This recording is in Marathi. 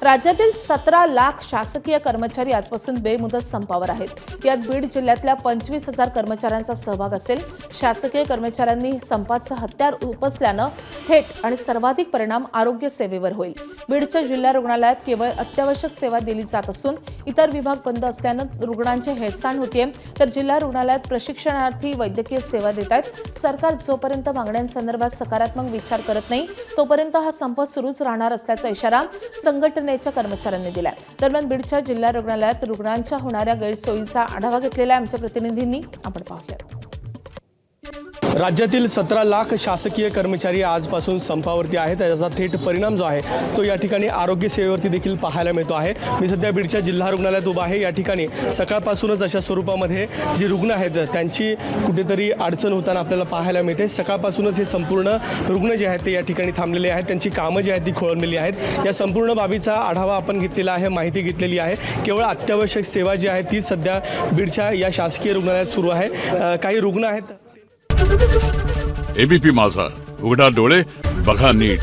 राज्यातील 17 लाख शासकीय कर्मचारी आजपासून बेमुदत संपावर आहेत। यात बीड जिल्ह्यातल्या 25,000 कर्मचाऱ्यांचा सहभाग असेल। शासकीय कर्मचाऱ्यांनी संपाचं हत्यार उपसल्यानं थेट आणि सर्वाधिक परिणाम आरोग्य सेवेवर होईल। बीडच्या जिल्हा रुग्णालयात केवळ अत्यावश्यक सेवा दिली जात असून इतर विभाग बंद असल्यानं रुग्णांची हेळसांड होतीये, तर जिल्हा रुग्णालयात प्रशिक्षणार्थी वैद्यकीय सेवा देत आहेत। सरकार जोपर्यंत मागण्यांसंदर्भात सकारात्मक विचार करत नाही तोपर्यंत हा संप सुरूच राहणार असल्याचा इशारा संघटनेच्या कर्मचाऱ्यांनी दिला। दरम्यान बीडच्या जिल्हा रुग्णालयात रुग्णांच्या होणाऱ्या गैरसोयीचा आढावा घेतलेला आमच्या प्रतिनिधींनी आपण पाहूया। राज्यातील 17 लाख शासकीय कर्मचारी आजपासून संपावरती आहेत। त्याचा थेट परिणाम जो आहे तो या ठिकाणी आरोग्य सेवेवरती देखील पाहायला मिळतो आहे। मी सध्या बीडच्या जिल्हा रुग्णालयात उभा आहे। या ठिकाणी सकाळपासूनच अशा स्वरूपामध्ये जी रुग्ण आहेत त्यांची कुठेतरी अडचण होताना आपल्याला पाहायला मिळते। सकाळपासूनच हे संपूर्ण रुग्ण जे आहेत ते या ठिकाणी थांबलेले आहेत, त्यांची कामं जी आहेत ती खोळंबलेली आहेत। या संपूर्ण बाबीचा आढावा आपण घेतलेला आहे, माहिती घेतलेली आहे। केवळ अत्यावश्यक सेवा जी आहे ती सध्या बीडच्या या शासकीय रुग्णालयात सुरू आहे। काही रुग्ण आहेत। एबीपी माझा, उघडा डोळे बघा नीट।